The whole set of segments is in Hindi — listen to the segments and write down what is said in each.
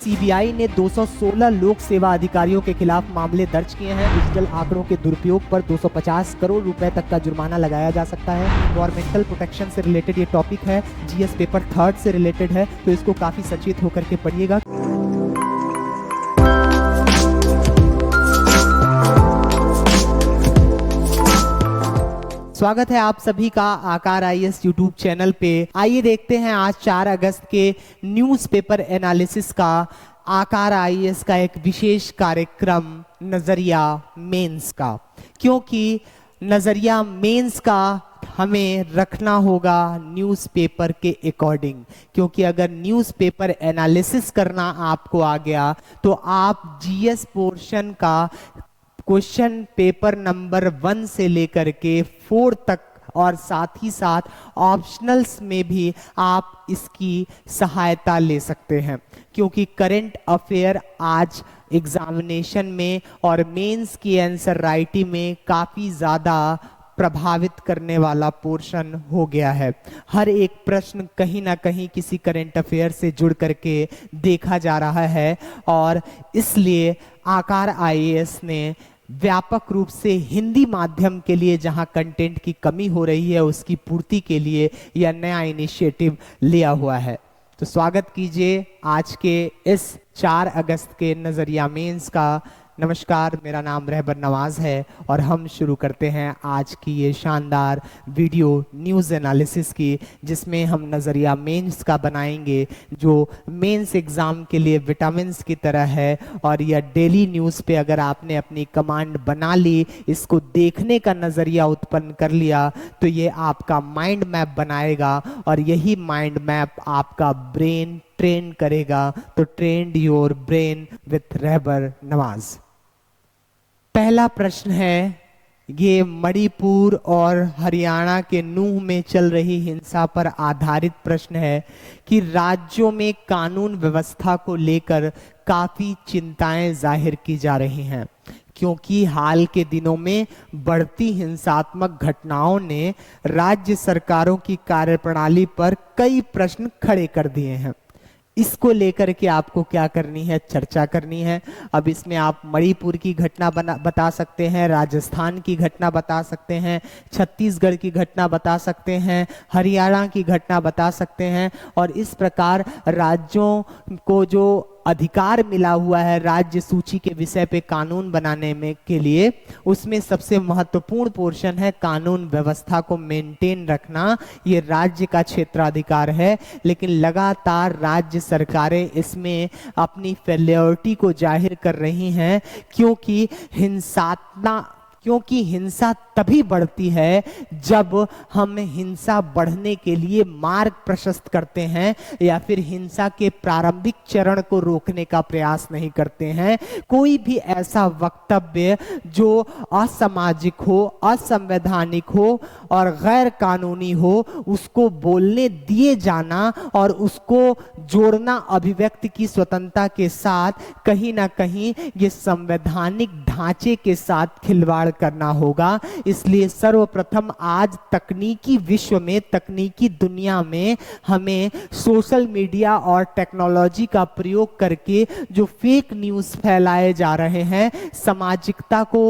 सीबीआई ने 216 लोक सेवा अधिकारियों के खिलाफ मामले दर्ज किए हैं। डिजिटल आंकड़ों के दुरुपयोग पर 250 करोड़ रुपए तक का जुर्माना लगाया जा सकता है। एनवायरमेंटल प्रोटेक्शन से रिलेटेड ये टॉपिक है, जीएस पेपर 3 से रिलेटेड है, तो इसको काफी सचेत होकर के पढ़िएगा। स्वागत है आप सभी का आकार आईएएस यूट्यूब चैनल पे। आइए देखते हैं आज 4 अगस्त के न्यूज़पेपर एनालिसिस का आकार आईएएस का एक विशेष कार्यक्रम नजरिया मेंस का, क्योंकि नजरिया मेंस का हमें रखना होगा न्यूज़पेपर के अकॉर्डिंग, क्योंकि अगर न्यूज़पेपर एनालिसिस करना आपको आ गया तो आप जीएस पोर्शन का क्वेश्चन पेपर नंबर 1 से लेकर के 4 तक और साथ ही साथ ऑप्शनल्स में भी आप इसकी सहायता ले सकते हैं, क्योंकि करंट अफेयर आज एग्जामिनेशन में और मेंस की आंसर राइटिंग में काफ़ी ज़्यादा प्रभावित करने वाला पोर्शन हो गया है। हर एक प्रश्न कहीं ना कहीं किसी करंट अफेयर से जुड़ करके देखा जा रहा है और इसलिए आकार आईएएस ने व्यापक रूप से हिंदी माध्यम के लिए जहां कंटेंट की कमी हो रही है उसकी पूर्ति के लिए यह नया इनिशिएटिव लिया हुआ है। तो स्वागत कीजिए आज के इस 4 अगस्त के नजरिया मेंस का। नमस्कार, मेरा नाम रहबर नवाज है और हम शुरू करते हैं आज की ये शानदार वीडियो न्यूज़ एनालिसिस की, जिसमें हम नज़रिया मेंस का बनाएंगे जो मेंस एग्ज़ाम के लिए विटामिन्स की तरह है। और यह डेली न्यूज़ पे अगर आपने अपनी कमांड बना ली, इसको देखने का नज़रिया उत्पन्न कर लिया, तो ये आपका माइंड मैप बनाएगा और यही माइंड मैप आपका ब्रेन ट्रेन करेगा। तो train your brain with Rahbar Nawaz. पहला प्रश्न है, ये मणिपुर और हरियाणा के नूंह में चल रही हिंसा पर आधारित प्रश्न है कि राज्यों में कानून व्यवस्था को लेकर काफी चिंताएं जाहिर की जा रही हैं, क्योंकि हाल के दिनों में बढ़ती हिंसात्मक घटनाओं ने राज्य सरकारों की कार्यप्रणाली पर कई प्रश्न खड़े कर दिए हैं। इसको लेकर के आपको क्या करनी है, चर्चा करनी है। अब इसमें आप मणिपुर की घटना बता सकते हैं, राजस्थान की घटना बता सकते हैं, छत्तीसगढ़ की घटना बता सकते हैं, हरियाणा की घटना बता सकते हैं। और इस प्रकार राज्यों को जो अधिकार मिला हुआ है राज्य सूची के विषय पे कानून बनाने में के लिए, उसमें सबसे महत्वपूर्ण पोर्शन है कानून व्यवस्था को मेंटेन रखना। ये राज्य का क्षेत्राधिकार है, लेकिन लगातार राज्य सरकारें इसमें अपनी फेलियरिटी को जाहिर कर रही हैं, क्योंकि हिंसा तभी बढ़ती है जब हम हिंसा बढ़ने के लिए मार्ग प्रशस्त करते हैं या फिर हिंसा के प्रारंभिक चरण को रोकने का प्रयास नहीं करते हैं। कोई भी ऐसा वक्तव्य जो असामाजिक हो, असंवैधानिक हो और गैर कानूनी हो, उसको बोलने दिए जाना और उसको जोड़ना अभिव्यक्ति की स्वतंत्रता के साथ कहीं ना कहीं ये संवैधानिक ढांचे के साथ खिलवाड़ करना होगा। इसलिए सर्वप्रथम आज तकनीकी विश्व में, तकनीकी दुनिया में हमें सोशल मीडिया और टेक्नोलॉजी का प्रयोग करके जो फेक न्यूज़ फैलाए जा रहे हैं, सामाजिकता को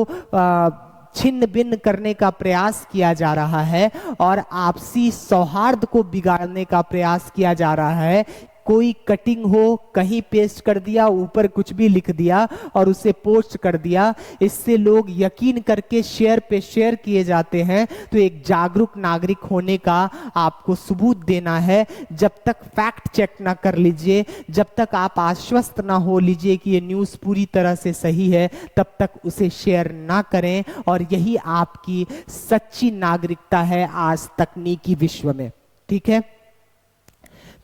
छिन्न भिन्न करने का प्रयास किया जा रहा है और आपसी सौहार्द को बिगाड़ने का प्रयास किया जा रहा है। कोई कटिंग हो, कहीं पेस्ट कर दिया, ऊपर कुछ भी लिख दिया और उसे पोस्ट कर दिया, इससे लोग यकीन करके शेयर पे शेयर किए जाते हैं। तो एक जागरूक नागरिक होने का आपको सबूत देना है। जब तक फैक्ट चेक ना कर लीजिए, जब तक आप आश्वस्त ना हो लीजिए कि ये न्यूज़ पूरी तरह से सही है, तब तक उसे शेयर ना करें। और यही आपकी सच्ची नागरिकता है आज तकनीकी विश्व में, ठीक है।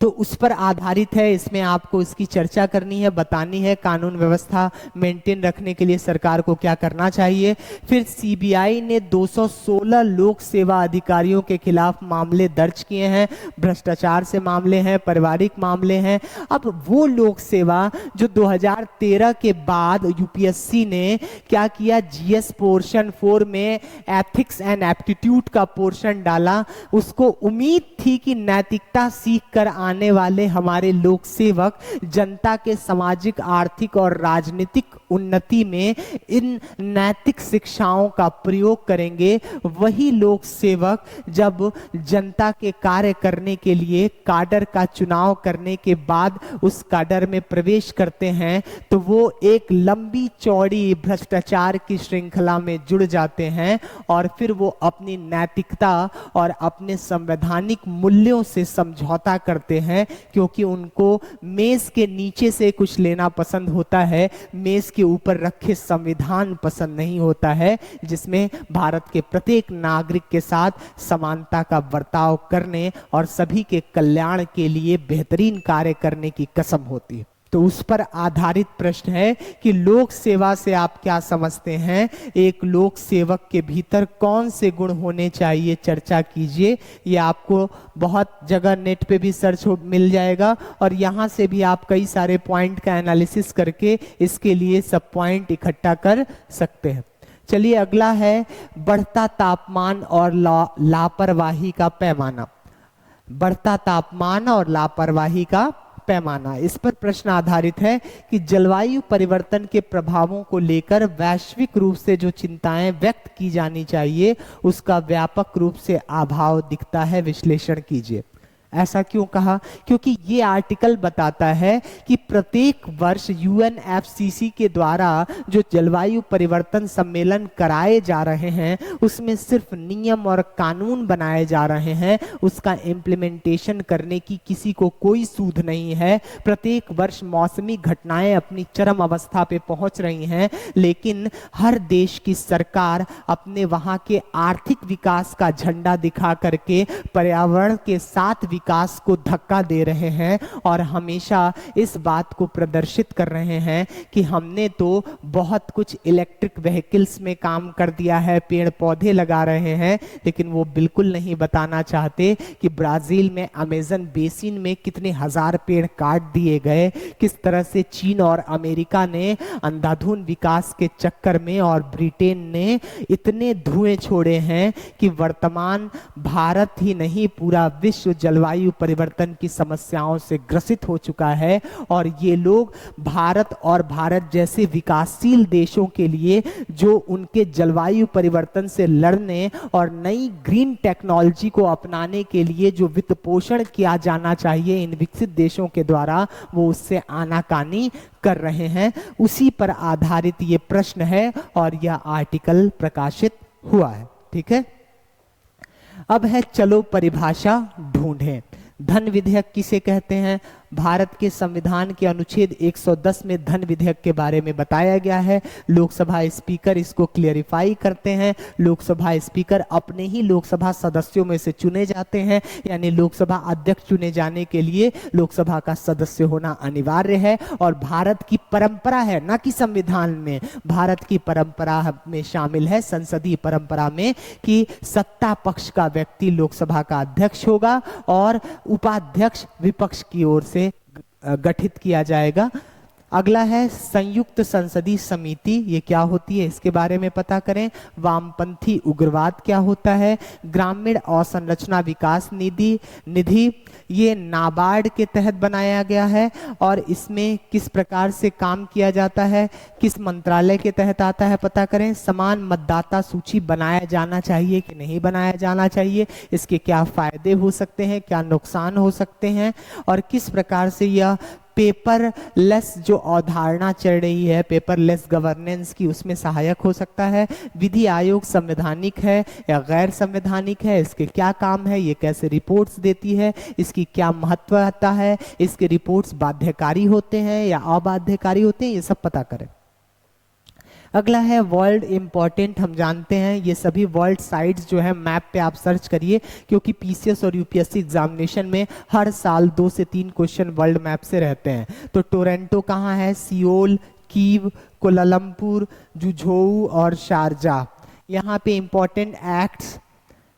तो उस पर आधारित है, इसमें आपको इसकी चर्चा करनी है, बतानी है कानून व्यवस्था मेंटेन रखने के लिए सरकार को क्या करना चाहिए। फिर सीबीआई ने 216 लोक सेवा अधिकारियों के खिलाफ मामले दर्ज किए हैं। भ्रष्टाचार से मामले हैं, पारिवारिक मामले हैं। अब वो लोक सेवा जो 2013 के बाद यूपीएससी ने क्या किया, जीएस पोर्शन 4 में एथिक्स एंड एप्टीट्यूड का पोर्शन डाला। उसको उम्मीद थी कि नैतिकता सीख कर आने वाले हमारे लोक सेवक जनता के सामाजिक, आर्थिक और राजनीतिक उन्नति में इन नैतिक शिक्षाओं का प्रयोग करेंगे, वही लोक सेवक जब जनता के कार्य करने के लिए काडर का चुनाव करने के बाद उस काडर में प्रवेश करते हैं तो वो एक लंबी चौड़ी भ्रष्टाचार की श्रृंखला में जुड़ जाते हैं और फिर वो अपनी नैतिकता और अपने संवैधानिक मूल्यों से समझौता करते हैं, क्योंकि उनको मेज के नीचे से कुछ लेना पसंद होता है, मेज के ऊपर रखे संविधान पसंद नहीं होता है, जिसमें भारत के प्रत्येक नागरिक के साथ समानता का बर्ताव करने और सभी के कल्याण के लिए बेहतरीन कार्य करने की कसम होती है। तो उस पर आधारित प्रश्न है कि लोक सेवा से आप क्या समझते हैं, एक लोक सेवक के भीतर कौन से गुण होने चाहिए, चर्चा कीजिए। ये आपको बहुत जगह नेट पे भी सर्च मिल जाएगा और यहाँ से भी आप कई सारे पॉइंट का एनालिसिस करके इसके लिए सब पॉइंट इकट्ठा कर सकते हैं। चलिए अगला है बढ़ता तापमान और लापरवाही का पैमाना। बढ़ता तापमान और लापरवाही का पैमाना, इस पर प्रश्न आधारित है कि जलवायु परिवर्तन के प्रभावों को लेकर वैश्विक रूप से जो चिंताएं व्यक्त की जानी चाहिए उसका व्यापक रूप से अभाव दिखता है, विश्लेषण कीजिए। ऐसा क्यों कहा? क्योंकि ये आर्टिकल बताता है कि प्रत्येक वर्ष यूएनएफसीसी के द्वारा जो जलवायु परिवर्तन सम्मेलन कराए जा रहे हैं उसमें सिर्फ नियम और कानून बनाए जा रहे हैं, उसका इम्प्लीमेंटेशन करने की किसी को कोई सूझ नहीं है। प्रत्येक वर्ष मौसमी घटनाएं अपनी चरम अवस्था पे पहुंच रही हैं, लेकिन हर देश की सरकार अपने वहां के आर्थिक विकास का झंडा दिखा करके पर्यावरण के साथ विकास को धक्का दे रहे हैं और हमेशा इस बात को प्रदर्शित कर रहे हैं कि हमने तो बहुत कुछ इलेक्ट्रिक व्हीकल्स में काम कर दिया है, पेड़ पौधे लगा रहे हैं, लेकिन वो बिल्कुल नहीं बताना चाहते कि ब्राजील में अमेज़न बेसिन में कितने हजार पेड़ काट दिए गए, किस तरह से चीन और अमेरिका ने अंधाधुंध विकास के चक्कर में और ब्रिटेन ने इतने धुएं छोड़े हैं कि वर्तमान भारत ही नहीं पूरा विश्व जलवायु परिवर्तन की समस्याओं से ग्रसित हो चुका है। और ये लोग भारत और भारत जैसे विकासशील देशों के लिए जो उनके जलवायु परिवर्तन से लड़ने और नई ग्रीन टेक्नोलॉजी को अपनाने के लिए जो वित्त पोषण किया जाना चाहिए इन विकसित देशों के द्वारा, वो उससे आनाकानी कर रहे हैं। उसी पर आधारित ये प्रश्न है और यह आर्टिकल प्रकाशित हुआ है। ठीक है, अब है चलो परिभाषा ढूंढें। धन विधेयक किसे कहते हैं? भारत के संविधान के अनुच्छेद 110 में धन विधेयक के बारे में बताया गया है। लोकसभा स्पीकर इसको क्लियरिफाई करते हैं। लोकसभा स्पीकर अपने ही लोकसभा सदस्यों में से चुने जाते हैं, यानी लोकसभा अध्यक्ष चुने जाने के लिए लोकसभा का सदस्य होना अनिवार्य है। और भारत की परंपरा है, ना कि संविधान में, भारत की परंपरा में शामिल है, संसदीय परंपरा में, कि सत्ता पक्ष का व्यक्ति लोकसभा का अध्यक्ष होगा और उपाध्यक्ष विपक्ष की ओर से गठित किया जाएगा। अगला है संयुक्त संसदीय समिति, ये क्या होती है इसके बारे में पता करें। वामपंथी उग्रवाद क्या होता है। ग्रामीण अवसंरचना विकास निधि ये नाबार्ड के तहत बनाया गया है और इसमें किस प्रकार से काम किया जाता है, किस मंत्रालय के तहत आता है पता करें। समान मतदाता सूची बनाया जाना चाहिए कि नहीं बनाया जाना चाहिए, इसके क्या फायदे हो सकते हैं, क्या नुकसान हो सकते हैं, और किस प्रकार से यह पेपरलेस जो अवधारणा चल रही है, पेपरलेस गवर्नेंस की, उसमें सहायक हो सकता है। विधि आयोग संवैधानिक है या गैर संवैधानिक है, इसके क्या काम है, ये कैसे रिपोर्ट्स देती है, इसकी क्या महत्वता है, इसके रिपोर्ट्स बाध्यकारी होते हैं या अबाध्यकारी होते हैं, ये सब पता करें। अगला है वर्ल्ड इंपॉर्टेंट। हम जानते हैं ये सभी वर्ल्ड साइट्स जो है मैप पे आप सर्च करिए, क्योंकि पीसीएस और यूपीएससी एग्जामिनेशन में हर साल 2 से 3 क्वेश्चन वर्ल्ड मैप से रहते हैं। तो टोरंटो कहाँ है, सियोल, कीव, कोलालमपुर, जुझोऊ और शारजा। यहाँ पे इंपॉर्टेंट एक्ट्स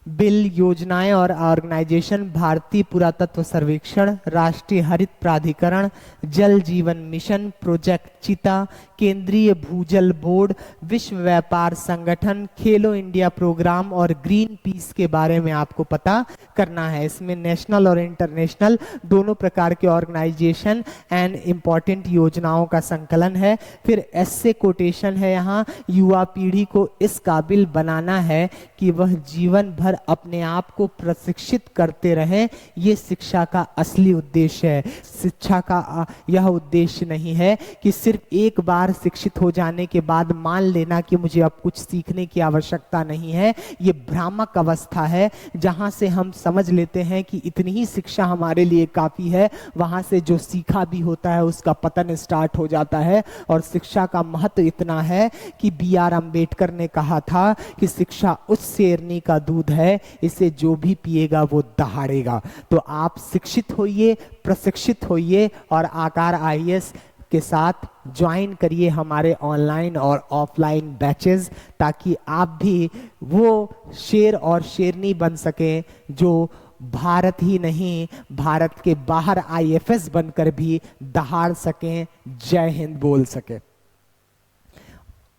बिल, योजनाएं और ऑर्गेनाइजेशन: भारतीय पुरातत्व सर्वेक्षण, राष्ट्रीय हरित प्राधिकरण, जल जीवन मिशन, प्रोजेक्ट चीता, केंद्रीय भूजल बोर्ड, विश्व व्यापार संगठन, खेलो इंडिया प्रोग्राम और ग्रीन पीस के बारे में आपको पता करना है। इसमें नेशनल और इंटरनेशनल दोनों प्रकार के ऑर्गेनाइजेशन एंड इंपॉर्टेंट योजनाओं का संकलन है। फिर एस्से कोटेशन है, यहाँ युवा पीढ़ी को इस काबिल बनाना है कि वह जीवन भर अपने आप को प्रशिक्षित करते रहे। ये शिक्षा का असली उद्देश्य है। शिक्षा का यह उद्देश्य नहीं है कि सिर्फ एक बार शिक्षित हो जाने के बाद मान लेना कि मुझे अब कुछ सीखने की आवश्यकता नहीं है। ये भ्रामक अवस्था है जहां से हम समझ लेते हैं कि इतनी ही शिक्षा हमारे लिए काफी है, वहां से जो सीखा भी होता है उसका पतन स्टार्ट हो जाता है। और शिक्षा का महत्व इतना है कि बी.आर. अंबेडकर ने कहा था कि शिक्षा उस शेरनी का दूध है, इसे जो भी पिएगा वो दहाड़ेगा। तो आप शिक्षित होइए, प्रशिक्षित होइए और आकार आईएएस के साथ ज्वाइन करिए हमारे ऑनलाइन और ऑफलाइन बैचेस, ताकि आप भी वो शेर और शेरनी बन सके जो भारत ही नहीं, भारत के बाहर आईएफएस बनकर भी दहाड़ सकें, जय हिंद बोल सके।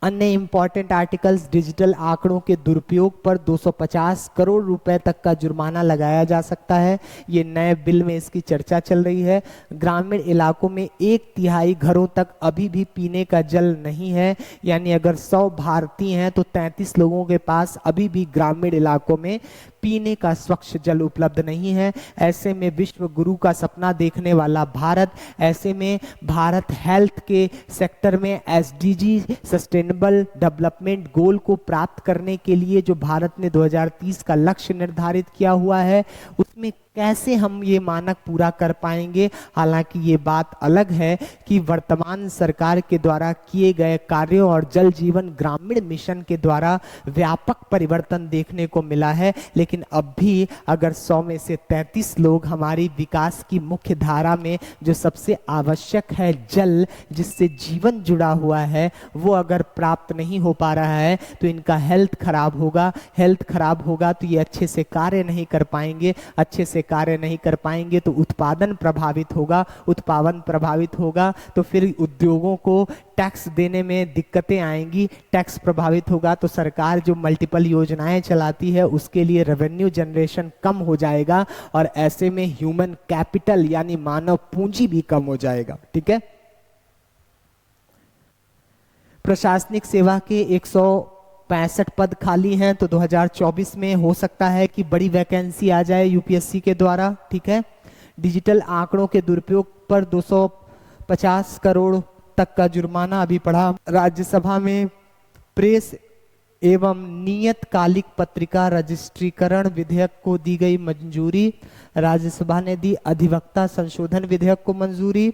अन्य इंपॉर्टेंट आर्टिकल्स: डिजिटल आंकड़ों के दुरुपयोग पर 250 करोड़ रुपए तक का जुर्माना लगाया जा सकता है। ये नए बिल में इसकी चर्चा चल रही है। ग्रामीण इलाकों में 1/3 घरों तक अभी भी पीने का जल नहीं है, यानी अगर 100 भारतीय हैं तो 33 लोगों के पास अभी भी ग्रामीण इलाकों में पीने का स्वच्छ जल उपलब्ध नहीं है। ऐसे में विश्व गुरु का सपना देखने वाला भारत, ऐसे में भारत हेल्थ के सेक्टर में एसडीजी सस्टेनेबल डेवलपमेंट गोल को प्राप्त करने के लिए जो भारत ने 2030 का लक्ष्य निर्धारित किया हुआ है, उसमें कैसे हम ये मानक पूरा कर पाएंगे। हालांकि ये बात अलग है कि वर्तमान सरकार के द्वारा किए गए कार्यों और जल जीवन ग्रामीण मिशन के द्वारा व्यापक परिवर्तन देखने को मिला है, लेकिन अब भी अगर 100 में से 33 लोग हमारी विकास की मुख्य धारा में जो सबसे आवश्यक है जल, जिससे जीवन जुड़ा हुआ है, वो अगर प्राप्त नहीं हो पा रहा है तो इनका हेल्थ खराब होगा। हेल्थ खराब होगा तो ये अच्छे से कार्य नहीं कर पाएंगे, अच्छे से कार्य नहीं कर पाएंगे तो उत्पादन प्रभावित होगा, उत्पादन प्रभावित होगा तो फिर उद्योगों को टैक्स देने में दिक्कतें आएंगी, टैक्स प्रभावित होगा तो सरकार जो मल्टीपल योजनाएं चलाती है उसके लिए रेवेन्यू जनरेशन कम हो जाएगा और ऐसे में ह्यूमन कैपिटल यानी मानव पूंजी भी कम हो जाएगा। ठीक है। प्रशासनिक सेवा के 165 पद खाली हैं, तो 2024 में हो सकता है कि बड़ी वैकेंसी आ जाए यूपीएससी के द्वारा। ठीक है। डिजिटल आंकड़ों के दुरुपयोग पर 250 करोड़ तक का जुर्माना अभी पड़ा। राज्यसभा में प्रेस एवं नियतकालिक पत्रिका रजिस्ट्रीकरण विधेयक को दी गई मंजूरी। राज्यसभा ने दी अधिवक्ता संशोधन विधेयक को मंजूरी।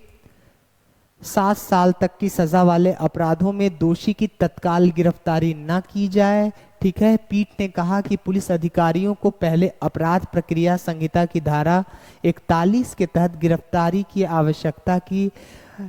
7 साल तक की सजा वाले अपराधों में दोषी की तत्काल गिरफ्तारी न की जाए। ठीक है। पीठ ने कहा कि पुलिस अधिकारियों को पहले अपराध प्रक्रिया संहिता की धारा 41 के तहत गिरफ्तारी की आवश्यकता की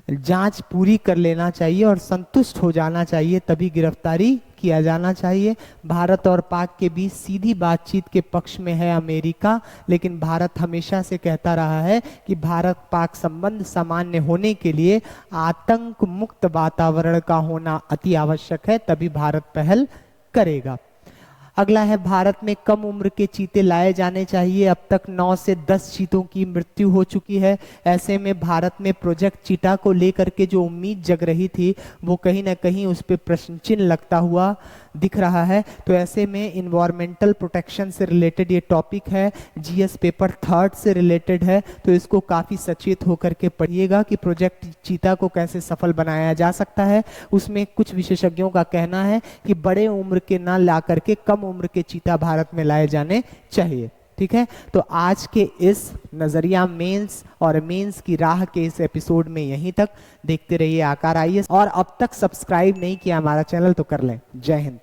जांच पूरी कर लेना चाहिए और संतुष्ट हो जाना चाहिए, तभी गिरफ्तारी किया जाना चाहिए। भारत और पाक के बीच सीधी बातचीत के पक्ष में है अमेरिका, लेकिन भारत हमेशा से कहता रहा है कि भारत पाक संबंध सामान्य होने के लिए आतंक मुक्त वातावरण का होना अति आवश्यक है, तभी भारत पहल करेगा। अगला है, भारत में कम उम्र के चीते लाए जाने चाहिए। अब तक 9 से 10 चीतों की मृत्यु हो चुकी है। ऐसे में भारत में प्रोजेक्ट चीता को लेकर के जो उम्मीद जग रही थी वो कहीं ना कहीं उस पर प्रश्न चिन्ह लगता हुआ दिख रहा है। तो ऐसे में इन्वायरमेंटल प्रोटेक्शन से रिलेटेड ये टॉपिक है, जीएस पेपर 3 से रिलेटेड है, तो इसको काफ़ी सचेत होकर के पढ़िएगा कि प्रोजेक्ट चीता को कैसे सफल बनाया जा सकता है। उसमें कुछ विशेषज्ञों का कहना है कि बड़े उम्र के ना ला करके कम उम्र के चीता भारत में लाए जाने चाहिए। ठीक है। तो आज के इस नजरिया मेंस और मेंस की राह के इस एपिसोड में यहीं तक। देखते रहिए आकार आईएएस, और अब तक सब्सक्राइब नहीं किया हमारा चैनल तो कर लें। जय हिंद।